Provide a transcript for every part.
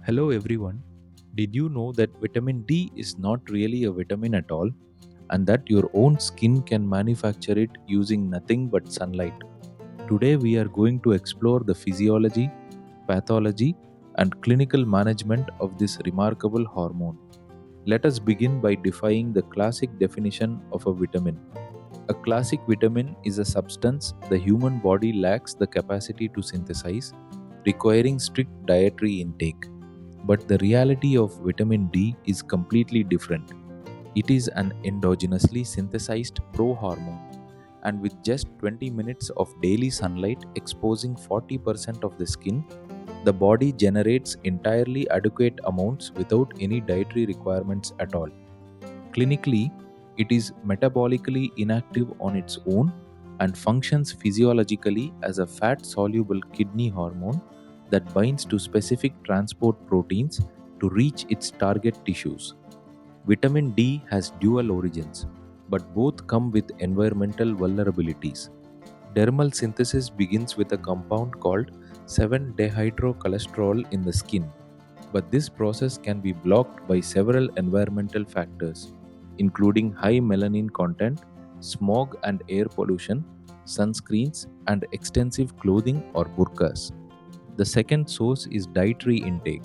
Hello everyone. Did you know that vitamin D is not really a vitamin at all and that your own skin can manufacture it using nothing but sunlight? Today we are going to explore the physiology, pathology, and clinical management of this remarkable hormone. Let us begin by defining the classic definition of a vitamin. A classic vitamin is a substance the human body lacks the capacity to synthesize, requiring strict dietary intake. But the reality of vitamin D is completely different. It is an endogenously synthesized prohormone, and with just 20 minutes of daily sunlight exposing 40% of the skin, the body generates entirely adequate amounts without any dietary requirements at all. Clinically, it is metabolically inactive on its own and functions physiologically as a fat soluble kidney hormone that binds to specific transport proteins to reach its target tissues. Vitamin D has dual origins, but both come with environmental vulnerabilities. Dermal synthesis begins with a compound called 7-dehydrocholesterol in the skin, but this process can be blocked by several environmental factors, including high melanin content, smog and air pollution, sunscreens, and extensive clothing or burqas. The second source is dietary intake,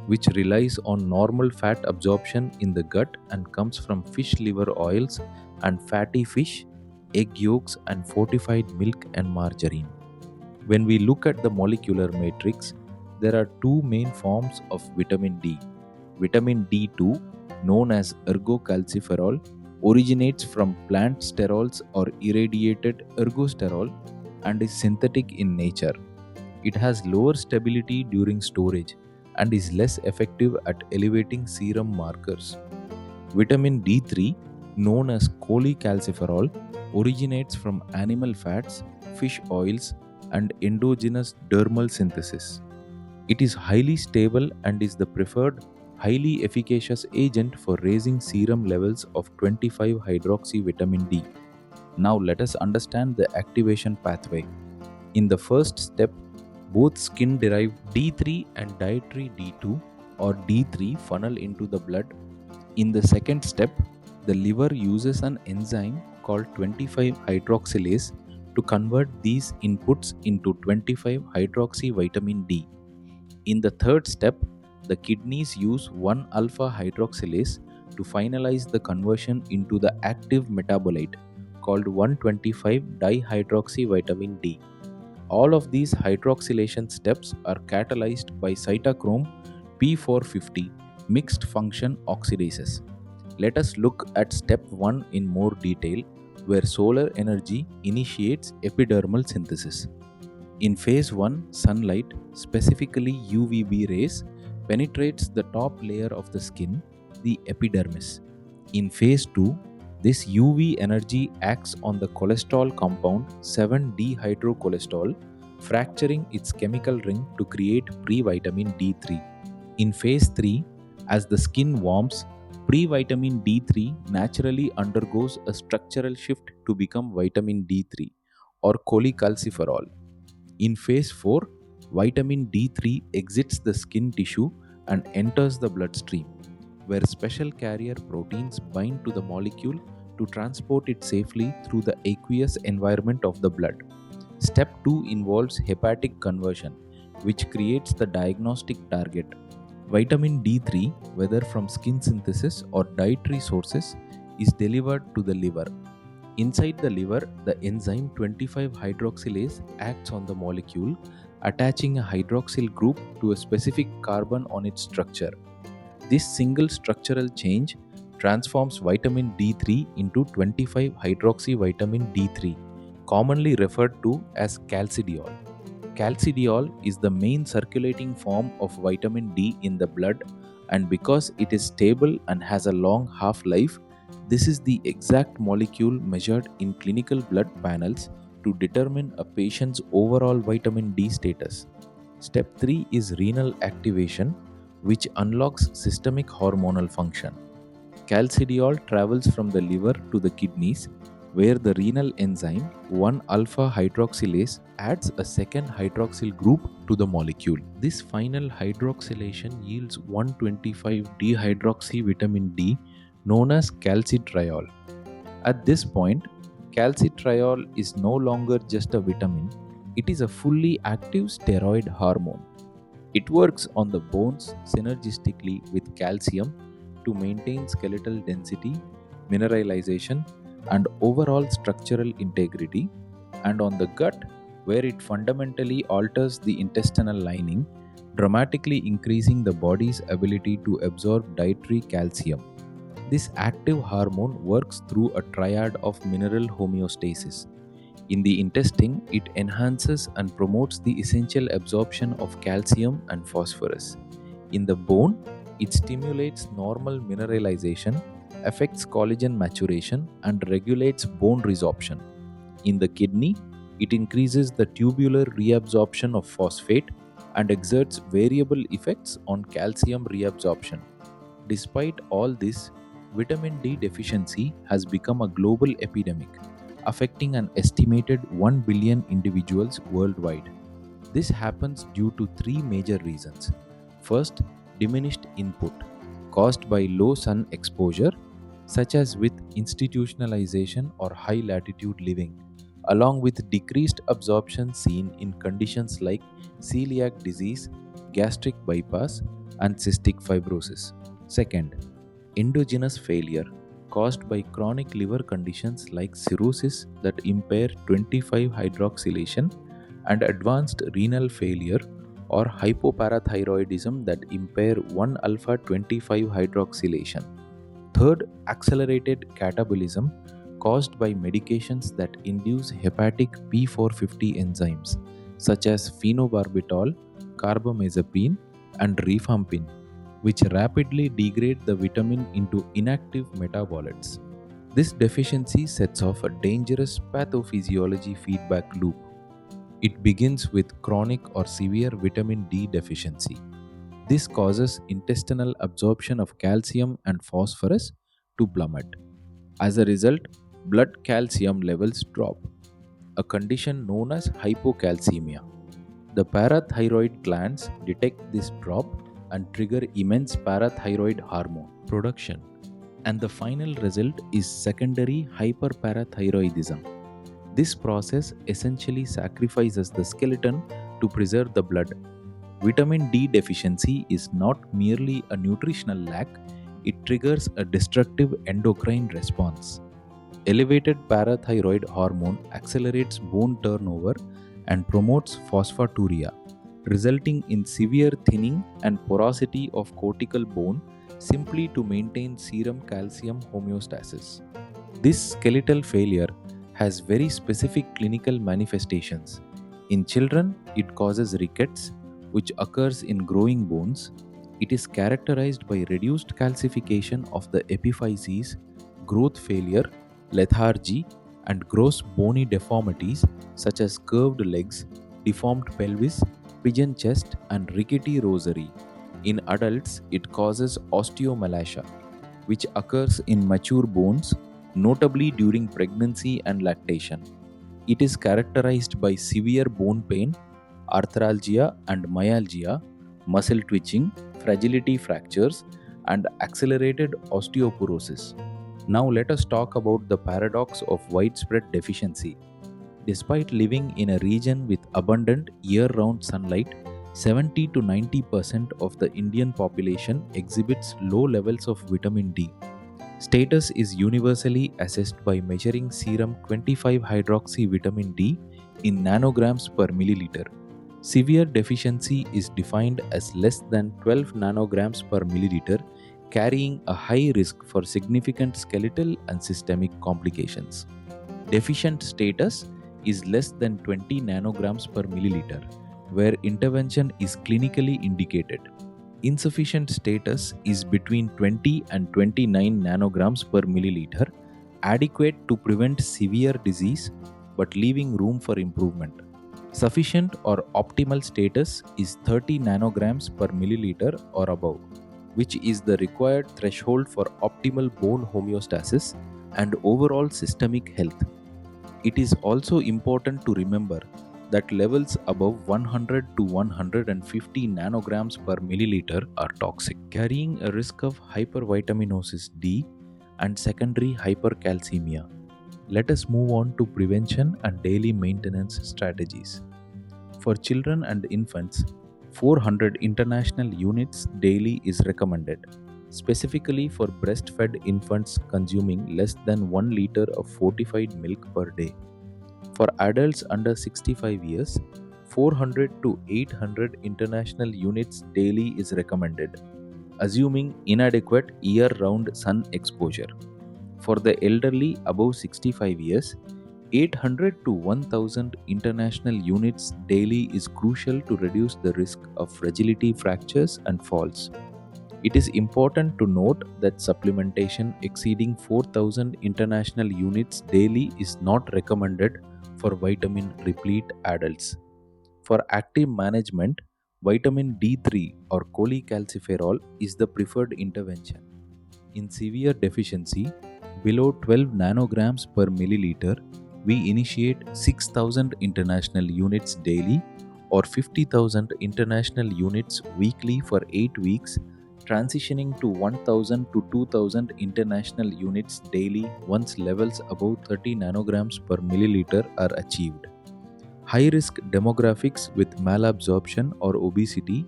which relies on normal fat absorption in the gut and comes from fish liver oils and fatty fish, egg yolks, and fortified milk and margarine. When we look at the molecular matrix, there are two main forms of vitamin D. Vitamin D2, known as ergocalciferol, originates from plant sterols or irradiated ergosterol and is synthetic in nature. It has lower stability during storage and is less effective at elevating serum markers. Vitamin D3, known as cholecalciferol, originates from animal fats, fish oils, and endogenous dermal synthesis. It is highly stable and is the preferred, highly efficacious agent for raising serum levels of 25-hydroxy vitamin D. Now let us understand the activation pathway. In the first step, both skin-derived D3 and dietary D2 or D3 funnel into the blood. In the second step, the liver uses an enzyme called 25-hydroxylase to convert these inputs into 25-hydroxy vitamin D. In the third step, the kidneys use 1-alpha-hydroxylase to finalize the conversion into the active metabolite called 125-dihydroxy vitamin D. All of these hydroxylation steps are catalyzed by cytochrome P450 mixed function oxidases. Let us look at step 1 in more detail, where solar energy initiates epidermal synthesis. In phase 1, sunlight, specifically UVB rays, penetrates the top layer of the skin, the epidermis. In phase 2, this UV energy acts on the cholesterol compound 7-dehydrocholesterol, fracturing its chemical ring to create pre-vitamin D3. In phase 3, as the skin warms, pre-vitamin D3 naturally undergoes a structural shift to become vitamin D3 or cholecalciferol. In phase 4, vitamin D3 exits the skin tissue and enters the bloodstream, where special carrier proteins bind to the molecule to transport it safely through the aqueous environment of the blood. Step 2 involves hepatic conversion, which creates the diagnostic target. Vitamin D3, whether from skin synthesis or dietary sources, is delivered to the liver. Inside the liver, the enzyme 25-hydroxylase acts on the molecule, attaching a hydroxyl group to a specific carbon on its structure. This single structural change transforms vitamin D3 into 25-hydroxy vitamin D3, commonly referred to as calcidiol. Calcidiol is the main circulating form of vitamin D in the blood, and because it is stable and has a long half-life, this is the exact molecule measured in clinical blood panels to determine a patient's overall vitamin D status. Step 3 is renal activation, which unlocks systemic hormonal function. Calcidiol travels from the liver to the kidneys, where the renal enzyme 1-alpha hydroxylase adds a second hydroxyl group to the molecule. This final hydroxylation yields 125 dehydroxy vitamin D known as calcitriol. At this point, calcitriol is no longer just a vitamin, it is a fully active steroid hormone. It works on the bones synergistically with calcium to maintain skeletal density, mineralization, and overall structural integrity, and on the gut, where it fundamentally alters the intestinal lining, dramatically increasing the body's ability to absorb dietary calcium. This active hormone works through a triad of mineral homeostasis. In the intestine, it enhances and promotes the essential absorption of calcium and phosphorus. In the bone, it stimulates normal mineralization, affects collagen maturation, and regulates bone resorption. In the kidney, it increases the tubular reabsorption of phosphate and exerts variable effects on calcium reabsorption. Despite all this, vitamin D deficiency has become a global epidemic, affecting an estimated 1 billion individuals worldwide. This happens due to three major reasons. First, diminished input caused by low sun exposure, such as with institutionalization or high latitude living, along with decreased absorption seen in conditions like celiac disease, gastric bypass, and cystic fibrosis. Second, endogenous failure caused by chronic liver conditions like cirrhosis that impair 25 hydroxylation and advanced renal failure or hypoparathyroidism that impair 1-alpha 25 hydroxylation. Third, accelerated catabolism caused by medications that induce hepatic P450 enzymes such as phenobarbital, carbamazepine, and rifampin, which rapidly degrade the vitamin into inactive metabolites. This deficiency sets off a dangerous pathophysiology feedback loop. It begins with chronic or severe vitamin D deficiency. This causes intestinal absorption of calcium and phosphorus to plummet. As a result, blood calcium levels drop, a condition known as hypocalcemia. The parathyroid glands detect this drop and trigger immense parathyroid hormone production, and the final result is secondary hyperparathyroidism. This process essentially sacrifices the skeleton to preserve the blood. Vitamin D deficiency is not merely a nutritional lack, it triggers a destructive endocrine response. Elevated parathyroid hormone accelerates bone turnover and promotes phosphaturia, resulting in severe thinning and porosity of cortical bone simply to maintain serum calcium homeostasis. This skeletal failure has very specific clinical manifestations. In children, it causes rickets, which occurs in growing bones. It is characterized by reduced calcification of the epiphyses, growth failure, lethargy, and gross bony deformities such as curved legs, deformed pelvis, pigeon chest, and rickety rosary. In adults, it causes osteomalacia, which occurs in mature bones, notably during pregnancy and lactation. It is characterized by severe bone pain, arthralgia and myalgia, muscle twitching, fragility fractures, and accelerated osteoporosis. Now let us talk about the paradox of widespread deficiency. Despite living in a region with abundant year-round sunlight, 70 to 90% of the Indian population exhibits low levels of vitamin D. Status is universally assessed by measuring serum 25-hydroxy vitamin D in nanograms per milliliter. Severe deficiency is defined as less than 12 nanograms per milliliter, carrying a high risk for significant skeletal and systemic complications. Deficient status is less than 20 nanograms per milliliter, where intervention is clinically indicated. Insufficient status is between 20 and 29 nanograms per milliliter, adequate to prevent severe disease but leaving room for improvement. Sufficient or optimal status is 30 nanograms per milliliter or above, which is the required threshold for optimal bone homeostasis and overall systemic health. It is also important to remember that levels above 100 to 150 nanograms per milliliter are toxic, carrying a risk of hypervitaminosis D and secondary hypercalcemia. Let us move on to prevention and daily maintenance strategies. For children and infants, 400 international units daily is recommended, specifically for breastfed infants consuming less than 1 liter of fortified milk per day. For adults under 65 years, 400 to 800 international units daily is recommended, assuming inadequate year-round sun exposure. For the elderly above 65 years, 800 to 1000 international units daily is crucial to reduce the risk of fragility fractures and falls. It is important to note that supplementation exceeding 4000 international units daily is not recommended for vitamin replete adults. For active management, vitamin D3 or cholecalciferol is the preferred intervention. In severe deficiency, below 12 nanograms per milliliter, we initiate 6000 international units daily or 50,000 international units weekly for 8 weeks, transitioning to 1000 to 2000 international units daily once levels above 30 nanograms per milliliter are achieved. High-risk demographics with malabsorption or obesity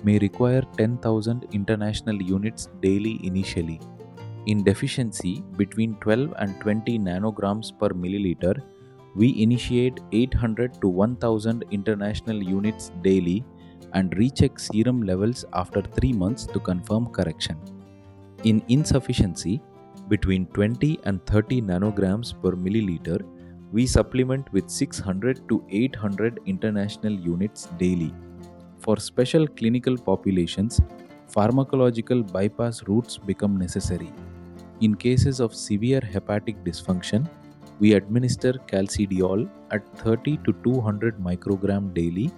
may require 10,000 international units daily initially. In deficiency between 12 and 20 nanograms per milliliter, we initiate 800 to 1000 international units daily and recheck serum levels after 3 months to confirm correction. In insufficiency between 20 and 30 nanograms per milliliter, we supplement with 600 to 800 international units daily. For special clinical populations, pharmacological bypass routes become necessary. In cases of severe hepatic dysfunction, we administer calcidiol at 30 to 200 microgram daily,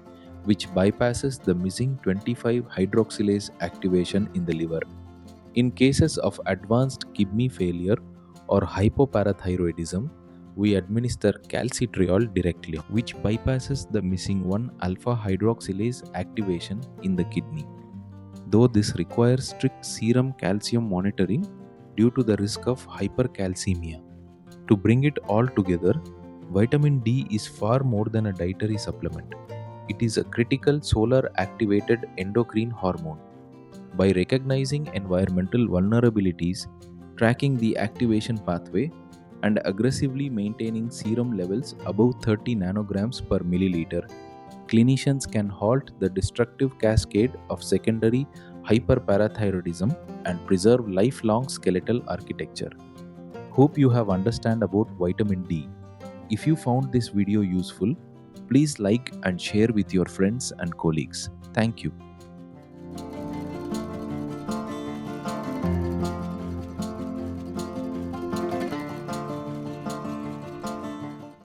which bypasses the missing 25 hydroxylase activation in the liver. In cases of advanced kidney failure or hypoparathyroidism, we administer calcitriol directly, which bypasses the missing 1 alpha hydroxylase activation in the kidney. Though this requires strict serum calcium monitoring due to the risk of hypercalcemia. To bring it all together, vitamin D is far more than a dietary supplement. It is a critical solar-activated endocrine hormone. By recognizing environmental vulnerabilities, tracking the activation pathway, and aggressively maintaining serum levels above 30 nanograms per milliliter, clinicians can halt the destructive cascade of secondary hyperparathyroidism and preserve lifelong skeletal architecture. Hope you have understand about vitamin D. If you found this video useful, please like and share with your friends and colleagues. Thank you.